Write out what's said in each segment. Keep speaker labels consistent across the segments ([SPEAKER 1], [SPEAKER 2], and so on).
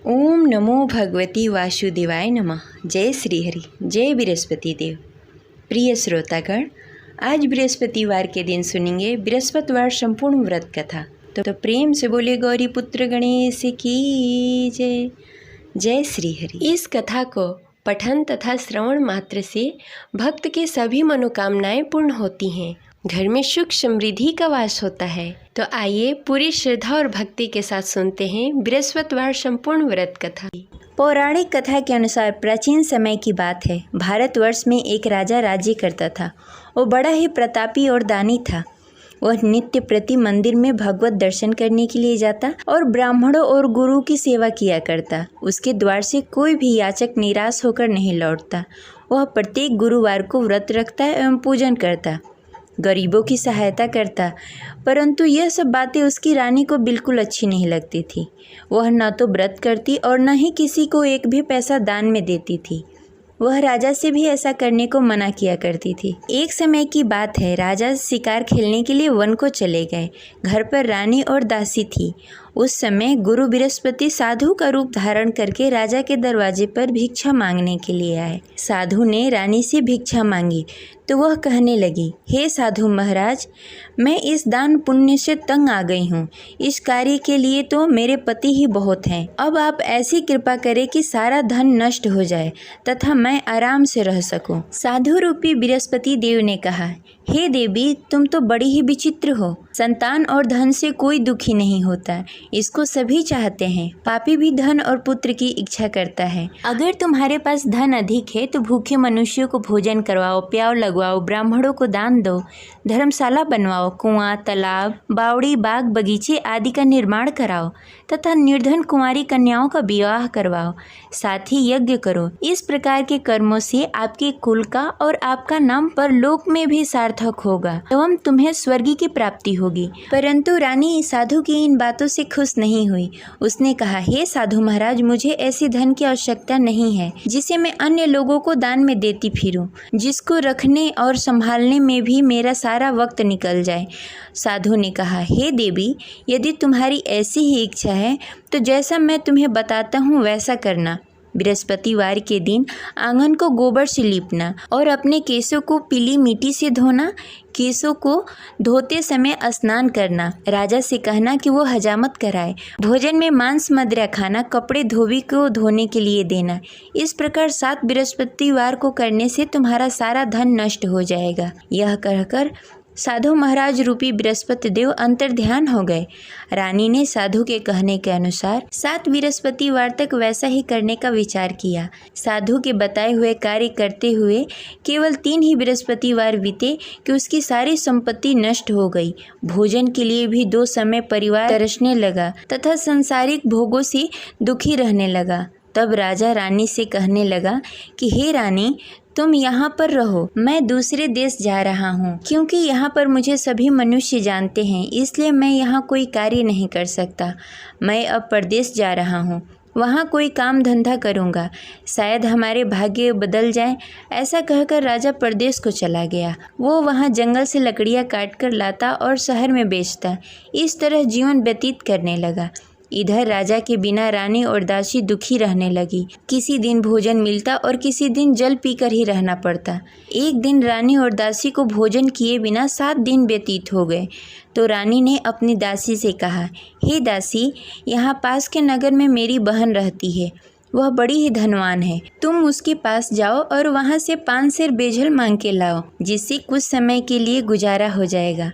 [SPEAKER 1] ओम नमो भगवती वासुदेवाय नमः। जय श्री हरि, जय बृहस्पति देव। प्रिय श्रोतागण, आज बृहस्पतिवार के दिन सुनेंगे बृहस्पतिवार संपूर्ण व्रत कथा। तो प्रेम से बोले गौरी पुत्र गणेश की जय। जय श्री हरि। इस कथा को पठन तथा श्रवण मात्र से भक्त के सभी मनोकामनाएं पूर्ण होती हैं, घर में सुख समृद्धि का वास होता है। तो आइए पूरी श्रद्धा और भक्ति के साथ सुनते हैं बृहस्पतिवार संपूर्ण व्रत कथा। पौराणिक कथा के अनुसार प्राचीन समय की बात है। भारतवर्ष में एक राजा राज्य करता था। वो बड़ा ही प्रतापी और दानी था। वह नित्य प्रति मंदिर में भगवत दर्शन करने के लिए जाता और ब्राह्मणों और गुरु की सेवा किया करता। उसके द्वार से कोई भी याचक निराश होकर नहीं लौटता। वह प्रत्येक गुरुवार को व्रत रखता एवं पूजन करता, गरीबों की सहायता करता। परंतु यह सब बातें उसकी रानी को बिल्कुल अच्छी नहीं लगती थी। वह न तो व्रत करती और न ही किसी को एक भी पैसा दान में देती थी। वह राजा से भी ऐसा करने को मना किया करती थी। एक समय की बात है, राजा शिकार खेलने के लिए वन को चले गए। घर पर रानी और दासी थी। उस समय गुरु बृहस्पति साधु का रूप धारण करके राजा के दरवाजे पर भिक्षा मांगने के लिए आए। साधु ने रानी से भिक्षा मांगी तो वह कहने लगी, हे साधु महाराज, मैं इस दान पुण्य से तंग आ गई हूँ। इस कार्य के लिए तो मेरे पति ही बहुत हैं। अब आप ऐसी कृपा करें कि सारा धन नष्ट हो जाए तथा मैं आराम से रह सकूं। साधु रूपी बृहस्पति देव ने कहा, हे देवी, तुम तो बड़ी ही विचित्र हो। संतान और धन से कोई दुखी नहीं होता, इसको सभी चाहते हैं। पापी भी धन और पुत्र की इच्छा करता है। अगर तुम्हारे पास धन अधिक है तो भूखे मनुष्यों को भोजन करवाओ, प्याव लगवाओ, ब्राह्मणों को दान दो, धर्मशाला बनवाओ, कुआं, तालाब, बावड़ी, बाग, बगीचे आदि का निर्माण कराओ तथा निर्धन कुंवारी कन्याओं का विवाह करवाओ। साथ ही यज्ञ करो। इस प्रकार के कर्मों से आपके कुल का और आपका नाम परलोक में भी सार्थक होगा एवं तुम्हें स्वर्ग की प्राप्ति होगी। परंतु रानी साधु की इन बातों से खुश नहीं हुई। उसने कहा, हे साधु महाराज, मुझे ऐसी धन की आवश्यकता नहीं है जिसे मैं अन्य लोगों को दान में देती फिरूं, जिसको रखने और संभालने में भी मेरा सारा वक्त निकल जाए। साधु ने कहा, हे देवी, यदि तुम्हारी ऐसी ही इच्छा है तो जैसा मैं तुम्हें बताता हूँ वैसा करना। बृहस्पतिवार के दिन आंगन को गोबर से लीपना और अपने केसों को पीली मिट्टी से धोना। केसों को धोते समय स्नान करना। राजा से कहना कि वो हजामत कराए। भोजन में मांस मदिरा खाना। कपड़े धोबी को धोने के लिए देना। इस प्रकार 7 बृहस्पतिवार को करने से तुम्हारा सारा धन नष्ट हो जाएगा। यह कहकर साधु महाराज रूपी बृहस्पति देव अंतर्ध्यान हो गए। रानी ने साधु के कहने के अनुसार 7 बृहस्पतिवार तक वैसा ही करने का विचार किया। साधु के बताए हुए कार्य करते हुए केवल 3 ही बृहस्पतिवार बीते कि उसकी सारी संपत्ति नष्ट हो गई। भोजन के लिए भी 2 समय परिवार तरसने लगा तथा सांसारिक भोगों से दुखी रहने लगा। तब राजा रानी से कहने लगा कि हे रानी, तुम यहाँ पर रहो, मैं दूसरे देश जा रहा हूँ। क्योंकि यहाँ पर मुझे सभी मनुष्य जानते हैं, इसलिए मैं यहाँ कोई कार्य नहीं कर सकता। मैं अब परदेश जा रहा हूँ, वहाँ कोई काम धंधा करूँगा, शायद हमारे भाग्य बदल जाए। ऐसा कहकर राजा परदेश को चला गया। वो वहाँ जंगल से लकड़ियाँ काट कर लाता और शहर में बेचता। इस तरह जीवन व्यतीत करने लगा। इधर राजा के बिना रानी और दासी दुखी रहने लगी। किसी दिन भोजन मिलता और किसी दिन जल पीकर ही रहना पड़ता। एक दिन रानी और दासी को भोजन किए बिना 7 दिन व्यतीत हो गए। तो रानी ने अपनी दासी से कहा, हे दासी, यहाँ पास के नगर में मेरी बहन रहती है। वह बड़ी ही धनवान है। तुम उसके पास जाओ और वहाँ से 5 सेर बेझल मांग के लाओ, जिससे कुछ समय के लिए गुजारा हो जाएगा।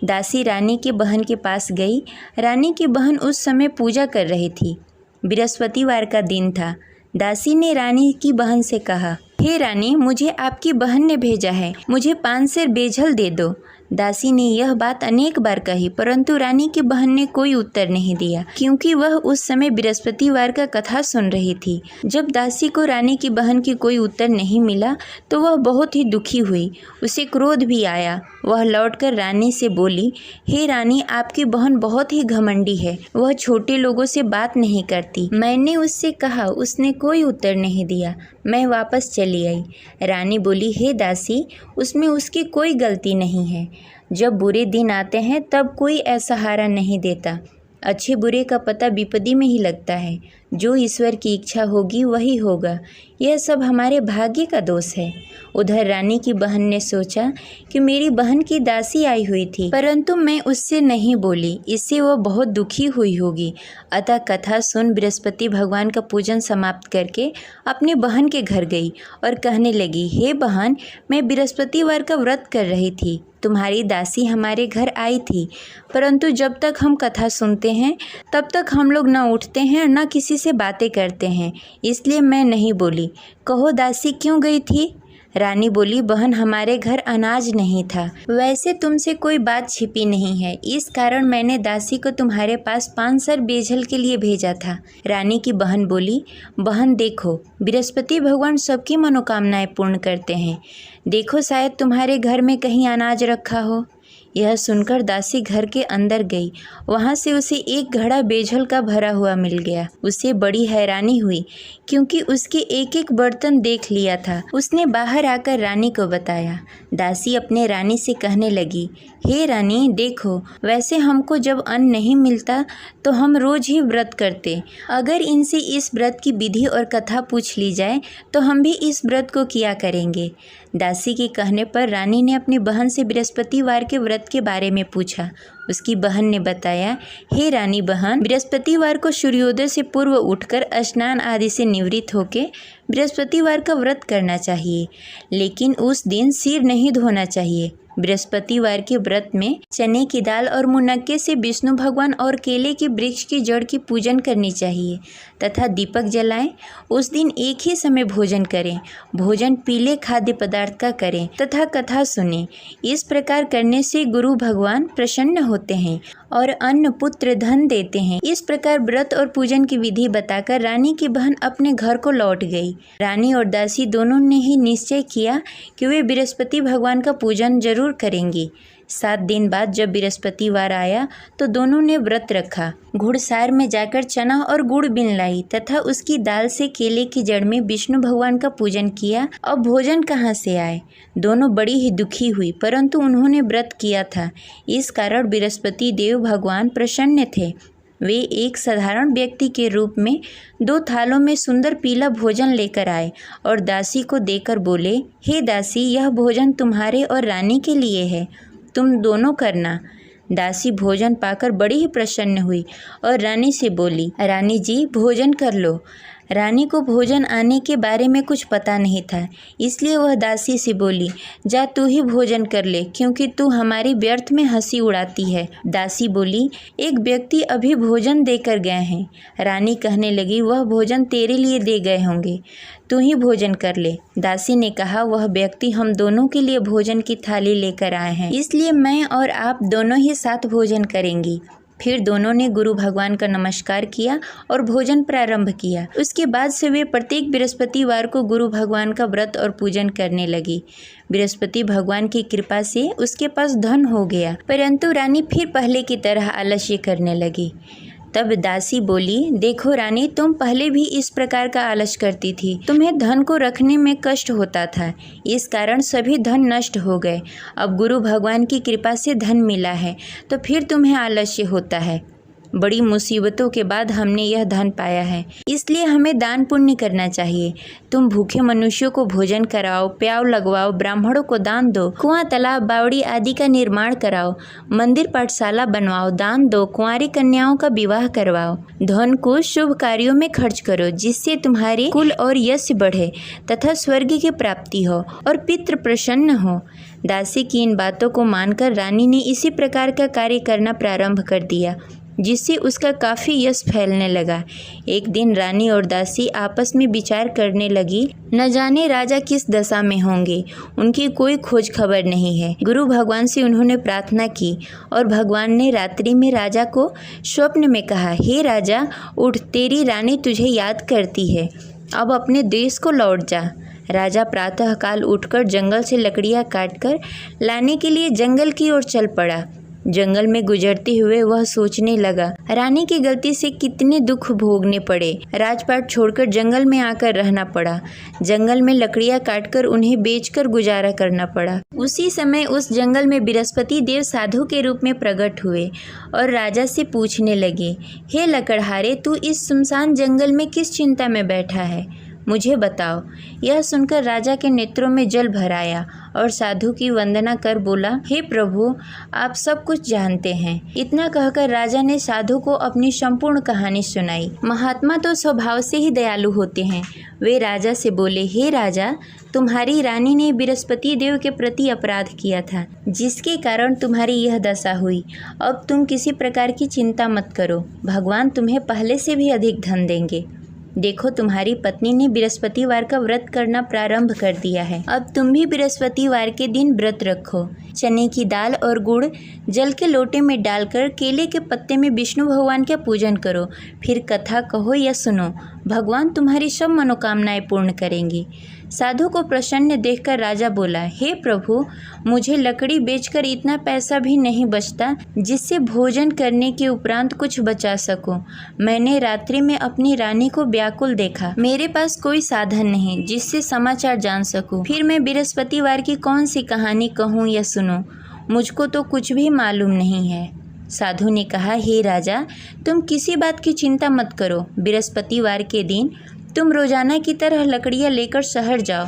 [SPEAKER 1] दासी रानी की बहन के पास गई। रानी की बहन उस समय पूजा कर रही थी। बृहस्पतिवार का दिन था। दासी ने रानी की बहन से कहा, हे रानी, मुझे आपकी बहन ने भेजा है, मुझे 5 सेर बेझल दे दो। दासी ने यह बात अनेक बार कही, परंतु रानी की बहन ने कोई उत्तर नहीं दिया, क्योंकि वह उस समय बृहस्पतिवार का कथा सुन रही थी। जब दासी को रानी की बहन की कोई उत्तर नहीं मिला तो वह बहुत ही दुखी हुई। उसे क्रोध भी आया। वह लौटकर रानी से बोली, हे रानी, आपकी बहन बहुत ही घमंडी है। वह छोटे लोगों से बात नहीं करती। मैंने उससे कहा, उसने कोई उत्तर नहीं दिया। मैं वापस चली आई। रानी बोली, हे दासी, उसमें उसकी कोई गलती नहीं है। जब बुरे दिन आते हैं तब कोई असहारा नहीं देता। अच्छे बुरे का पता विपत्ति में ही लगता है। जो ईश्वर की इच्छा होगी वही होगा, यह सब हमारे भाग्य का दोष है। उधर रानी की बहन ने सोचा कि मेरी बहन की दासी आई हुई थी, परंतु मैं उससे नहीं बोली, इससे वह बहुत दुखी हुई होगी। अतः कथा सुन बृहस्पति भगवान का पूजन समाप्त करके अपनी बहन के घर गई और कहने लगी, हे बहन, मैं बृहस्पतिवार का व्रत कर रही थी, तुम्हारी दासी हमारे घर आई थी, परंतु जब तक हम कथा सुनते हैं तब तक हम लोग न उठते हैं और न किसी से बातें करते हैं, इसलिए मैं नहीं बोली। कहो दासी क्यों गई थी? रानी बोली, बहन, हमारे घर अनाज नहीं था। वैसे तुमसे कोई बात छिपी नहीं है, इस कारण मैंने दासी को तुम्हारे पास 5 सर बेजल के लिए भेजा था। रानी की बहन बोली, बहन देखो, बृहस्पति भगवान सबकी मनोकामनाएं पूर्ण करते हैं, देखो शायद तुम्हारे घर में कहीं अनाज रखा हो। यह सुनकर दासी घर के अंदर गई, वहाँ से उसे एक घड़ा बेजल का भरा हुआ मिल गया। उसे बड़ी हैरानी हुई क्योंकि उसके एक एक बर्तन देख लिया था। उसने बाहर आकर रानी को बताया। दासी अपने रानी से कहने लगी, हे रानी देखो, वैसे हमको जब अन्न नहीं मिलता तो हम रोज ही व्रत करते, अगर इनसे इस व्रत की विधि और कथा पूछ ली जाए तो हम भी इस व्रत को किया करेंगे। दासी के कहने पर रानी ने अपनी बहन से बृहस्पतिवार के व्रत के बारे में पूछा। उसकी बहन ने बताया, हे रानी बहन, बृहस्पतिवार को सूर्योदय से पूर्व उठकर स्नान आदि से निवृत्त होकर बृहस्पतिवार का व्रत करना चाहिए, लेकिन उस दिन सिर नहीं धोना चाहिए। बृहस्पतिवार के व्रत में चने की दाल और मुनक्के से विष्णु भगवान और केले के वृक्ष की जड़ की पूजन करनी चाहिए तथा दीपक जलाएं। उस दिन एक ही समय भोजन करें, भोजन पीले खाद्य पदार्थ का करें तथा कथा सुनें। इस प्रकार करने से गुरु भगवान प्रसन्न होते हैं और अन्न पुत्र धन देते हैं। इस प्रकार व्रत और पूजन की विधि बताकर रानी की बहन अपने घर को लौट गई। रानी और दासी दोनों ने ही निश्चय किया कि वे बृहस्पति भगवान का पूजन जरूर करेंगी। 7 दिन बाद जब बृहस्पतिवार आया तो दोनों ने व्रत रखा। घुड़सार में जाकर चना और गुड़ बीन लाई तथा उसकी दाल से केले की जड़ में विष्णु भगवान का पूजन किया। अब भोजन कहाँ से आए? दोनों बड़ी ही दुखी हुई, परंतु उन्होंने व्रत किया था, इस कारण बृहस्पति देव भगवान प्रसन्न थे। वे एक साधारण व्यक्ति के रूप में 2 थालों में सुंदर पीला भोजन लेकर आए और दासी को देकर बोले, हे दासी, यह भोजन तुम्हारे और रानी के लिए है, तुम दोनों करना। दासी भोजन पाकर बड़ी ही प्रसन्न हुई और रानी से बोली, रानी जी भोजन कर लो। रानी को भोजन आने के बारे में कुछ पता नहीं था, इसलिए वह दासी से बोली, जा तू ही भोजन कर ले, क्योंकि तू हमारी व्यर्थ में हंसी उड़ाती है। दासी बोली, एक व्यक्ति अभी भोजन देकर गए हैं। रानी कहने लगी, वह भोजन तेरे लिए दे गए होंगे, तू ही भोजन कर ले। दासी ने कहा, वह व्यक्ति हम दोनों के लिए भोजन की थाली लेकर आए हैं, इसलिए मैं और आप दोनों ही साथ भोजन करेंगी। फिर दोनों ने गुरु भगवान का नमस्कार किया और भोजन प्रारंभ किया। उसके बाद से वे प्रत्येक बृहस्पतिवार को गुरु भगवान का व्रत और पूजन करने लगी। बृहस्पति भगवान की कृपा से उसके पास धन हो गया, परंतु रानी फिर पहले की तरह आलस्य करने लगी। तब दासी बोली, देखो रानी, तुम पहले भी इस प्रकार का आलस करती थी, तुम्हें धन को रखने में कष्ट होता था, इस कारण सभी धन नष्ट हो गए। अब गुरु भगवान की कृपा से धन मिला है तो फिर तुम्हें आलस्य होता है। बड़ी मुसीबतों के बाद हमने यह धन पाया है, इसलिए हमें दान पुण्य करना चाहिए। तुम भूखे मनुष्यों को भोजन कराओ, प्याव लगवाओ, ब्राह्मणों को दान दो, कुआं, तालाब, बावड़ी आदि का निर्माण कराओ, मंदिर पाठशाला बनवाओ, दान दो, कुंवारी कन्याओं का विवाह करवाओ। धन को शुभ कार्यों में खर्च करो, जिससे तुम्हारे कुल और यश बढ़े तथा स्वर्ग की प्राप्ति हो और पितृ प्रसन्न हो। दासी की इन बातों को मानकर रानी ने इसी प्रकार का कार्य करना प्रारंभ कर दिया, जिससे उसका काफ़ी यश फैलने लगा। एक दिन रानी और दासी आपस में विचार करने लगी, न जाने राजा किस दशा में होंगे, उनकी कोई खोज खबर नहीं है। गुरु भगवान से उन्होंने प्रार्थना की और भगवान ने रात्रि में राजा को स्वप्न में कहा, हे राजा, उठ, तेरी रानी तुझे याद करती है, अब अपने देश को लौट जा। राजा प्रातःकाल उठकर जंगल से लकड़ियाँ काटकर लाने के लिए जंगल की ओर चल पड़ा। जंगल में गुजरते हुए वह सोचने लगा, रानी की गलती से कितने दुख भोगने पड़े। राजपाट छोड़कर जंगल में आकर रहना पड़ा। जंगल में लकड़ियां काटकर उन्हें बेचकर गुजारा करना पड़ा। उसी समय उस जंगल में बृहस्पति देव साधु के रूप में प्रकट हुए और राजा से पूछने लगे, हे लकड़हारे, तू इस सुनसान जंगल में किस चिंता में बैठा है, मुझे बताओ। यह सुनकर राजा के नेत्रों में जल भर आया और साधु की वंदना कर बोला, हे प्रभु, आप सब कुछ जानते हैं। इतना कहकर राजा ने साधु को अपनी संपूर्ण कहानी सुनाई। महात्मा तो स्वभाव से ही दयालु होते हैं। वे राजा से बोले, हे राजा, तुम्हारी रानी ने बृहस्पति देव के प्रति अपराध किया था, जिसके कारण तुम्हारी यह दशा हुई। अब तुम किसी प्रकार की चिंता मत करो, भगवान तुम्हें पहले से भी अधिक धन देंगे। देखो, तुम्हारी पत्नी ने बृहस्पतिवार का व्रत करना प्रारंभ कर दिया है। अब तुम भी बृहस्पतिवार के दिन व्रत रखो। चने की दाल और गुड़ जल के लोटे में डालकर केले के पत्ते में विष्णु भगवान का पूजन करो। फिर कथा कहो या सुनो, भगवान तुम्हारी सब मनोकामनाएं पूर्ण करेंगे। साधु को प्रसन्न देखकर राजा बोला, हे प्रभु, मुझे लकड़ी बेचकर इतना पैसा भी नहीं बचता जिससे भोजन करने के उपरांत कुछ बचा सकूं। मैंने रात्रि में अपनी रानी को व्याकुल देखा। मेरे पास कोई साधन नहीं जिससे समाचार जान सकूं। फिर मैं बृहस्पतिवार की कौन सी कहानी कहूँ या सुनूं? मुझको तो कुछ भी मालूम नहीं है। साधु ने कहा, हे राजा, तुम किसी बात की चिंता मत करो। बृहस्पतिवार के दिन तुम रोजाना की तरह लकड़ियाँ लेकर शहर जाओ।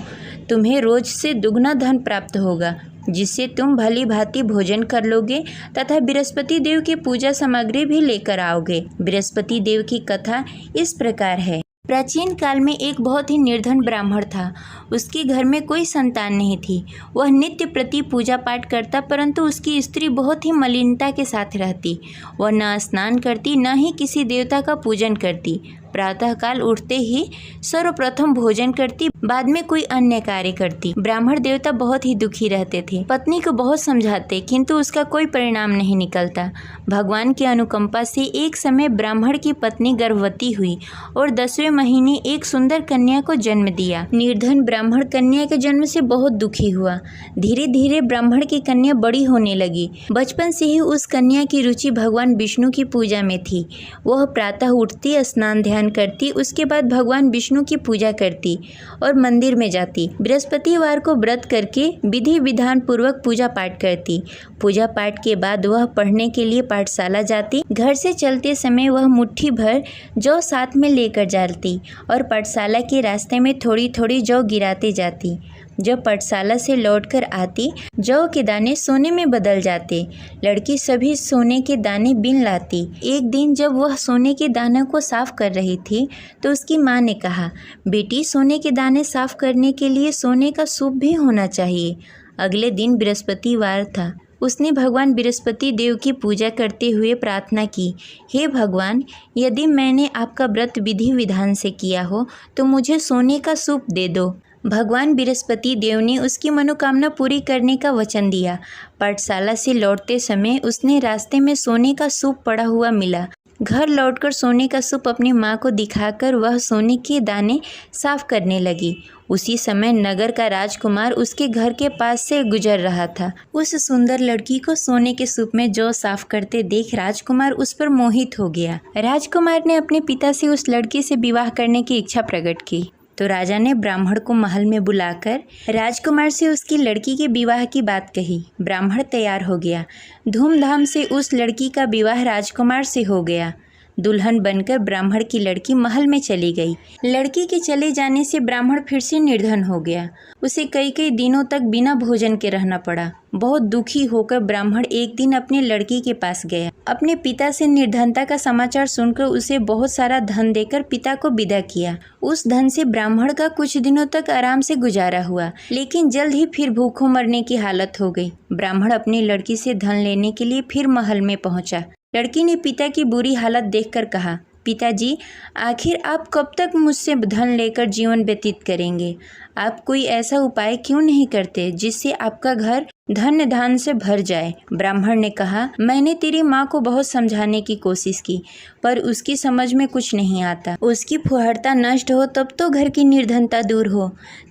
[SPEAKER 1] तुम्हें रोज से दुगना धन प्राप्त होगा, जिससे तुम भली भांति भोजन कर लोगे तथा बृहस्पति देव की पूजा सामग्री भी लेकर आओगे। बृहस्पति देव की कथा इस प्रकार है। प्राचीन काल में एक बहुत ही निर्धन ब्राह्मण था। उसके घर में कोई संतान नहीं थी। वह नित्य प्रति पूजा पाठ करता, परंतु उसकी स्त्री बहुत ही मलिनता के साथ रहती। वह न स्नान करती, न ही किसी देवता का पूजन करती। प्रातःकाल उठते ही सर्वप्रथम भोजन करती, बाद में कोई अन्य कार्य करती। ब्राह्मण देवता बहुत ही दुखी रहते थे। पत्नी को बहुत समझाते, किंतु उसका कोई परिणाम नहीं निकलता। भगवान की अनुकंपा से एक समय ब्राह्मण की पत्नी गर्भवती हुई और 10वें महीने एक सुंदर कन्या को जन्म दिया। निर्धन ब्राह्मण कन्या के जन्म से बहुत दुखी हुआ। धीरे धीरे ब्राह्मण की कन्या बड़ी होने लगी। बचपन से ही उस कन्या की रुचि भगवान विष्णु की पूजा में थी। वह प्रातः उठती, स्नान ध्यान करती, उसके बाद भगवान विष्णु की पूजा करती और मंदिर में जाती। बृहस्पतिवार को व्रत करके विधि विधान पूर्वक पूजा पाठ करती। पूजा पाठ के बाद वह पढ़ने के लिए पाठशाला जाती। घर से चलते समय वह मुट्ठी भर जौ साथ में लेकर जाती और पाठशाला के रास्ते में थोड़ी थोड़ी जौ गिराते जाती। जब पाठशाला से लौटकर आती, जौ के दाने सोने में बदल जाते। लड़की सभी सोने के दाने बीन लाती। एक दिन जब वह सोने के दानों को साफ कर रही थी, तो उसकी माँ ने कहा, बेटी, सोने के दाने साफ करने के लिए सोने का सूप भी होना चाहिए। अगले दिन बृहस्पतिवार था। उसने भगवान बृहस्पति देव की पूजा करते हुए प्रार्थना की, हे भगवान, यदि मैंने आपका व्रत विधि विधान से किया हो तो मुझे सोने का सूप दे दो। भगवान बृहस्पति देव ने उसकी मनोकामना पूरी करने का वचन दिया। पाठशाला से लौटते समय उसने रास्ते में सोने का सूप पड़ा हुआ मिला। घर लौटकर सोने का सूप अपनी माँ को दिखाकर वह सोने के दाने साफ करने लगी। उसी समय नगर का राजकुमार उसके घर के पास से गुजर रहा था। उस सुंदर लड़की को सोने के सूप में जौ साफ करते देख राजकुमार उस पर मोहित हो गया। राजकुमार ने अपने पिता से उस लड़की से विवाह करने की इच्छा प्रकट की। तो राजा ने ब्राह्मण को महल में बुलाकर राजकुमार से उसकी लड़की के विवाह की बात कही। ब्राह्मण तैयार हो गया। धूमधाम से उस लड़की का विवाह राजकुमार से हो गया। दुल्हन बनकर ब्राह्मण की लड़की महल में चली गई। लड़की के चले जाने से ब्राह्मण फिर से निर्धन हो गया। उसे कई कई दिनों तक बिना भोजन के रहना पड़ा। बहुत दुखी होकर ब्राह्मण एक दिन अपनी लड़की के पास गया। अपने पिता से निर्धनता का समाचार सुनकर उसे बहुत सारा धन देकर पिता को विदा किया। उस धन से ब्राह्मण का कुछ दिनों तक आराम से गुजारा हुआ, लेकिन जल्द ही फिर भूखों मरने की हालत हो गई। ब्राह्मण अपनी लड़की से धन लेने के लिए फिर महल में पहुंचा। लड़की ने पिता की बुरी हालत देखकर कहा, पिताजी, आखिर आप कब तक मुझसे धन लेकर जीवन व्यतीत करेंगे? आप कोई ऐसा उपाय क्यों नहीं करते जिससे आपका घर धन धान से भर जाए? ब्राह्मण ने कहा, मैंने तेरी माँ को बहुत समझाने की कोशिश की, पर उसकी समझ में कुछ नहीं आता। उसकी फुहरता नष्ट हो तब तो घर की निर्धनता दूर हो।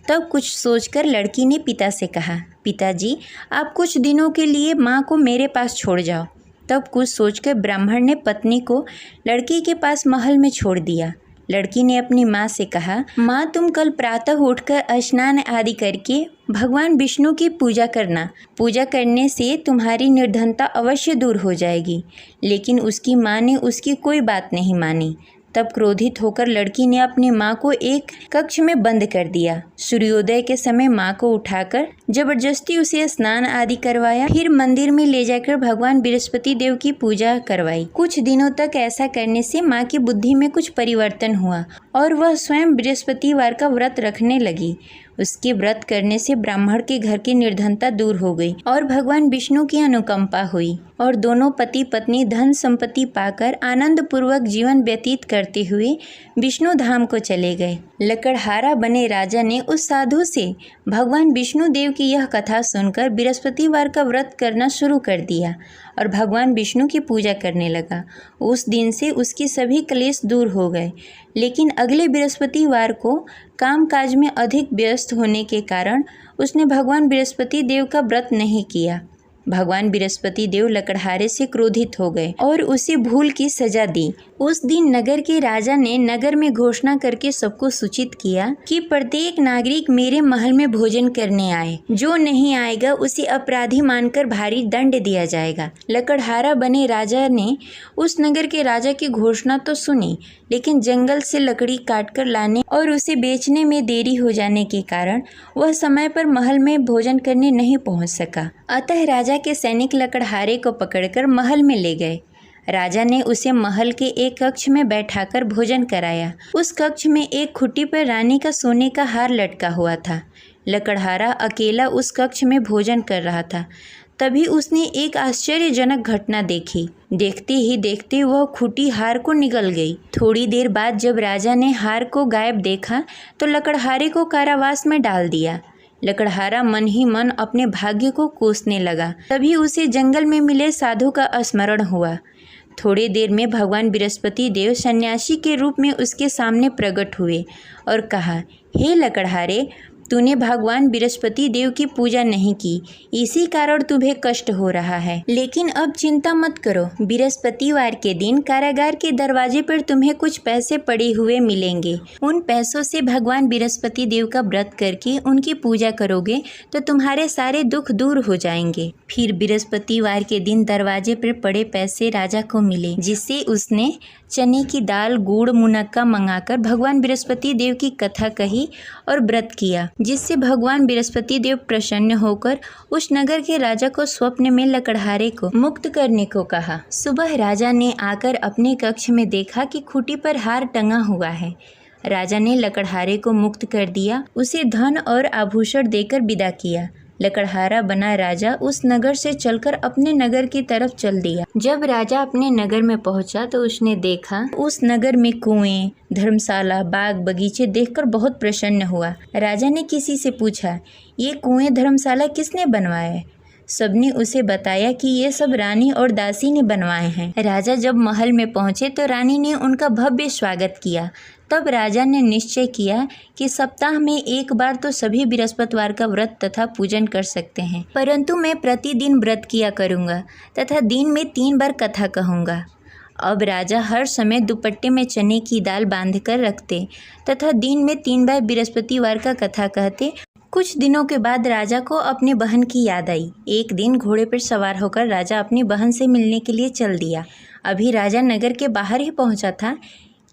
[SPEAKER 1] तब कुछ सोचकर लड़की ने पिता से कहा, पिताजी, आप कुछ दिनों के लिए माँ को मेरे पास छोड़ जाओ। तब कुछ सोचकर ब्राह्मण ने पत्नी को लड़की के पास महल में छोड़ दिया। लड़की ने अपनी माँ से कहा, माँ, तुम कल प्रातः उठकर स्नान आदि करके भगवान विष्णु की पूजा करना। पूजा करने से तुम्हारी निर्धनता अवश्य दूर हो जाएगी। लेकिन उसकी माँ ने उसकी कोई बात नहीं मानी। तब क्रोधित होकर लड़की ने अपनी माँ को एक कक्ष में बंद कर दिया। सूर्योदय के समय माँ को उठाकर जबरदस्ती उसे स्नान आदि करवाया। फिर मंदिर में ले जाकर भगवान बृहस्पति देव की पूजा करवाई। कुछ दिनों तक ऐसा करने से माँ की बुद्धि में कुछ परिवर्तन हुआ और वह स्वयं बृहस्पतिवार का व्रत रखने लगी। उसके व्रत करने से ब्राह्मण के घर की निर्धनता दूर हो गई और भगवान विष्णु की अनुकंपा हुई और दोनों पति पत्नी धन संपत्ति पाकर आनंद पूर्वक जीवन व्यतीत करते हुए विष्णु धाम को चले गए। लकड़हारा बने राजा ने उस साधु से भगवान विष्णु देव की यह कथा सुनकर बृहस्पतिवार का व्रत करना शुरू कर दिया और भगवान विष्णु की पूजा करने लगा। उस दिन से उसके सभी क्लेश दूर हो गए। लेकिन अगले बृहस्पतिवार को कामकाज में अधिक व्यस्त होने के कारण उसने भगवान बृहस्पति देव का व्रत नहीं किया। भगवान बृहस्पति देव लकड़हारे से क्रोधित हो गए और उसे भूल की सजा दी। उस दिन नगर के राजा ने नगर में घोषणा करके सबको सूचित किया कि प्रत्येक नागरिक मेरे महल में भोजन करने आए। जो नहीं आएगा उसे अपराधी मानकर भारी दंड दिया जाएगा। लकड़हारा बने राजा ने उस नगर के राजा की घोषणा तो सुनी, लेकिन जंगल से लकड़ी काटकर लाने और उसे बेचने में देरी हो जाने के कारण वह समय पर महल में भोजन करने नहीं पहुंच सका। अतः राजा के सैनिक लकड़हारे को पकड़कर महल में ले गए। राजा ने उसे महल के एक कक्ष में बैठाकर भोजन कराया। उस कक्ष में एक खुट्टी पर रानी का सोने का हार लटका हुआ था। लकड़हारा अकेला उस कक्ष में भोजन कर रहा था। तभी उसने एक आश्चर्यजनक घटना देखी। देखते ही देखते वह खुट्टी हार को निगल गई। थोड़ी देर बाद जब राजा ने हार को गायब देखा तो लकड़हारे को कारावास में डाल दिया। लकड़हारा मन ही मन अपने भाग्य को कोसने लगा। तभी उसे जंगल में मिले साधु का स्मरण हुआ। थोड़ी देर में भगवान बृहस्पति देव सन्यासी के रूप में उसके सामने प्रकट हुए और कहा, हे लकड़हारे, तूने भगवान बृहस्पति देव की पूजा नहीं की, इसी कारण तुम्हें कष्ट हो रहा है। लेकिन अब चिंता मत करो, बृहस्पतिवार के दिन कारागार के दरवाजे पर तुम्हें कुछ पैसे पड़े हुए मिलेंगे। उन पैसों से भगवान बृहस्पति देव का व्रत करके उनकी पूजा करोगे तो तुम्हारे सारे दुख दूर हो जाएंगे। फिर बृहस्पतिवार के दिन दरवाजे पर पड़े पैसे राजा को मिले, जिससे उसने चने की दाल, गुड़, मुनक्का मंगाकर भगवान बृहस्पति देव की कथा कही और व्रत किया, जिससे भगवान बृहस्पति देव प्रसन्न होकर उस नगर के राजा को स्वप्न में लकड़हारे को मुक्त करने को कहा। सुबह राजा ने आकर अपने कक्ष में देखा कि खूंटी पर हार टंगा हुआ है। राजा ने लकड़हारे को मुक्त कर दिया, उसे धन और आभूषण देकर विदा किया। लकड़हारा बना राजा उस नगर से चलकर अपने नगर की तरफ चल दिया। जब राजा अपने नगर में पहुंचा तो उसने देखा उस नगर में कुएं, धर्मशाला, बाग बगीचे देखकर बहुत प्रसन्न हुआ। राजा ने किसी से पूछा, ये कुएं, धर्मशाला किसने बनवाए? सबने उसे बताया कि ये सब रानी और दासी ने बनवाए हैं। राजा जब महल में पहुंचे तो रानी ने उनका भव्य स्वागत किया। तब राजा ने निश्चय किया कि सप्ताह में एक बार तो सभी बृहस्पतिवार का व्रत तथा पूजन कर सकते हैं, परंतु मैं प्रतिदिन व्रत किया करूँगा तथा दिन में 3 बार कथा कहूँगा। अब राजा हर समय दुपट्टे में चने की दाल बांधकर रखते तथा दिन में 3 बार बृहस्पतिवार का कथा कहते। कुछ दिनों के बाद राजा को अपनी बहन की याद आई। एक दिन घोड़े पर सवार होकर राजा अपनी बहन से मिलने के लिए चल दिया। अभी राजा नगर के बाहर ही पहुंचा था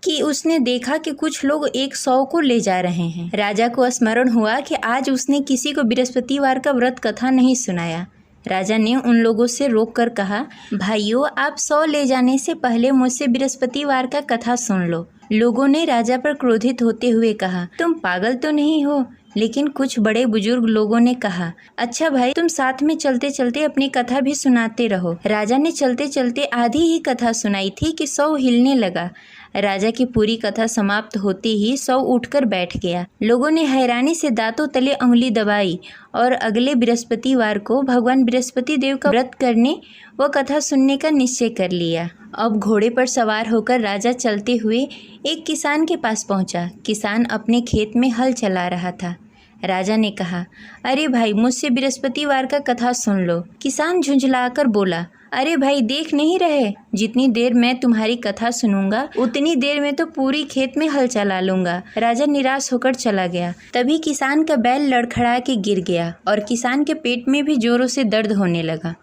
[SPEAKER 1] कि उसने देखा कि कुछ लोग एक 100 को ले जा रहे हैं। राजा को स्मरण हुआ कि आज उसने किसी को बृहस्पतिवार का व्रत कथा नहीं सुनाया। राजा ने उन लोगों से रोककर कहा, भाइयों, आप 100 ले जाने से पहले मुझसे बृहस्पतिवार का कथा सुन लो। लोगों ने राजा पर क्रोधित होते हुए कहा, तुम पागल तो नहीं हो? लेकिन कुछ बड़े बुजुर्ग लोगों ने कहा, अच्छा भाई, तुम साथ में चलते चलते अपनी कथा भी सुनाते रहो। राजा ने चलते चलते आधी ही कथा सुनाई थी कि 100 हिलने लगा। राजा की पूरी कथा समाप्त होते ही सब उठकर बैठ गया। लोगों ने हैरानी से दांतों तले उंगली दबाई और अगले बृहस्पतिवार को भगवान बृहस्पति देव का व्रत करने व कथा सुनने का निश्चय कर लिया। अब घोड़े पर सवार होकर राजा चलते हुए एक किसान के पास पहुंचा। किसान अपने खेत में हल चला रहा था। राजा ने कहा, अरे भाई, मुझसे बृहस्पतिवार का कथा सुन लो। किसान झुंझलाकर बोला, अरे भाई, देख नहीं रहे, जितनी देर मैं तुम्हारी कथा सुनूंगा उतनी देर में तो पूरी खेत में हल चला लूंगा। राजा निराश होकर चला गया। तभी किसान का बैल लड़खड़ा के गिर गया और किसान के पेट में भी जोरों से दर्द होने लगा।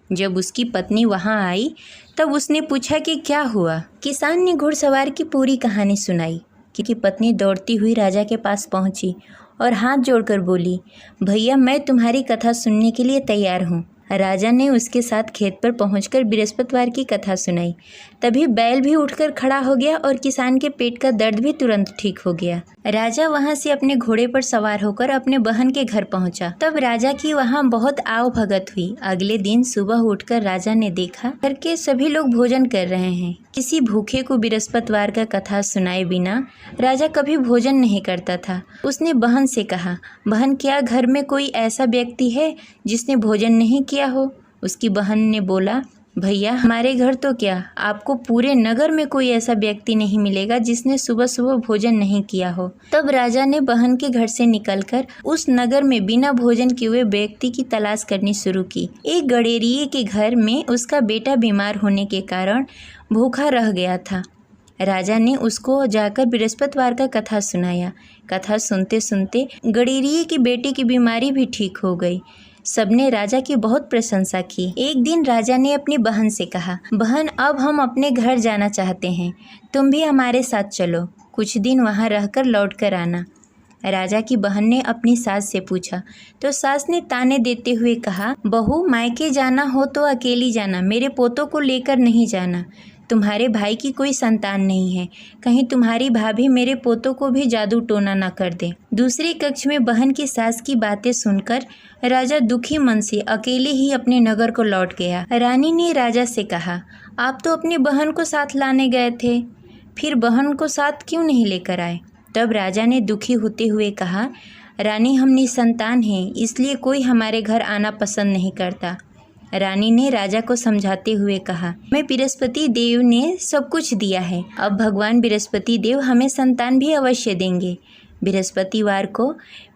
[SPEAKER 1] जब उसकी पत्नी वहां आई तब उसने पूछा कि क्या हुआ। किसान ने घुड़सवार की पूरी कहानी सुनाई कि पत्नी दौड़ती हुई राजा के पास पहुंची और हाथ जोड़कर बोली, भैया, मैं तुम्हारी कथा सुनने के लिए तैयार हूँ। राजा ने उसके साथ खेत पर पहुंचकर बृहस्पतिवार की कथा सुनाई। तभी बैल भी उठकर खड़ा हो गया और किसान के पेट का दर्द भी तुरंत ठीक हो गया। राजा वहां से अपने घोड़े पर सवार होकर अपने बहन के घर पहुंचा। तब राजा की वहां बहुत आव भगत हुई। अगले दिन सुबह उठकर राजा ने देखा घर के सभी लोग भोजन कर रहे हैं। किसी भूखे को बृहस्पतिवार का कथा सुनाए बिना राजा कभी भोजन नहीं करता था। उसने बहन से कहा, बहन, क्या घर में कोई ऐसा व्यक्ति है जिसने भोजन नहीं किया हो? उसकी बहन ने बोला, भैया, हमारे घर तो क्या, आपको पूरे नगर में कोई ऐसा व्यक्ति नहीं मिलेगा जिसने सुबह सुबह भोजन नहीं किया हो। तब राजा ने बहन के घर से निकलकर उस नगर में बिना भोजन किए हुए व्यक्ति की तलाश करनी शुरू की। एक गडेरिये के घर में उसका बेटा बीमार होने के कारण भूखा रह गया था। राजा ने उसको जाकर बृहस्पतिवार का कथा सुनाया। कथा सुनते सुनते गडेरिये की बेटी की बीमारी भी ठीक हो गई। सबने राजा की बहुत प्रशंसा की। एक दिन राजा ने अपनी बहन से कहा, बहन, अब हम अपने घर जाना चाहते हैं, तुम भी हमारे साथ चलो, कुछ दिन वहाँ रहकर लौट कर आना। राजा की बहन ने अपनी सास से पूछा तो सास ने ताने देते हुए कहा, बहू, मायके जाना हो तो अकेली जाना, मेरे पोतों को लेकर नहीं जाना। तुम्हारे भाई की कोई संतान नहीं है, कहीं तुम्हारी भाभी मेरे पोतों को भी जादू टोना न कर दे। दूसरे कक्ष में बहन की सास की बातें सुनकर राजा दुखी मन से अकेले ही अपने नगर को लौट गया। रानी ने राजा से कहा, आप तो अपनी बहन को साथ लाने गए थे, फिर बहन को साथ क्यों नहीं लेकर आए? तब राजा ने दुखी होते हुए कहा, रानी, हम निसंतान हैं, इसलिए कोई हमारे घर आना पसंद नहीं करता। रानी ने राजा को समझाते हुए कहा, मैं बृहस्पति देव ने सब कुछ दिया है, अब भगवान बृहस्पति देव हमें संतान भी अवश्य देंगे। बृहस्पतिवार को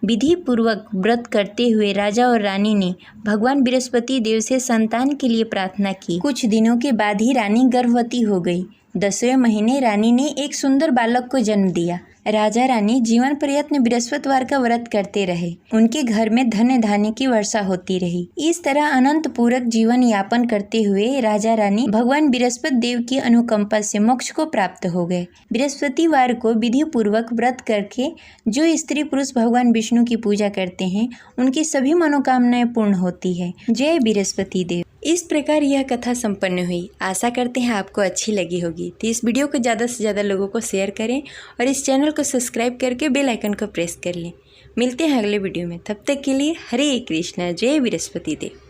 [SPEAKER 1] विधि पूर्वक व्रत करते हुए राजा और रानी ने भगवान बृहस्पति देव से संतान के लिए प्रार्थना की। कुछ दिनों के बाद ही रानी गर्भवती हो गई। 10वें महीने रानी ने एक सुंदर बालक को जन्म दिया। राजा रानी जीवन पर्यंत बृहस्पतिवार का व्रत करते रहे। उनके घर में धन धान्य की वर्षा होती रही। इस तरह अनंत पूरक जीवन यापन करते हुए राजा रानी भगवान बृहस्पति देव की अनुकंपा से मोक्ष को प्राप्त हो गए। बृहस्पतिवार को विधि पूर्वक व्रत करके जो स्त्री पुरुष भगवान विष्णु की पूजा करते हैं उनकी सभी मनोकामनाएं पूर्ण होती है। जय बृहस्पति देव। इस प्रकार यह कथा संपन्न हुई। आशा करते हैं आपको अच्छी लगी होगी। तो इस वीडियो को ज़्यादा से ज़्यादा लोगों को शेयर करें और इस चैनल को सब्सक्राइब करके बेल आइकन को प्रेस कर लें। मिलते हैं अगले वीडियो में, तब तक के लिए हरे कृष्णा। जय बृहस्पति देव।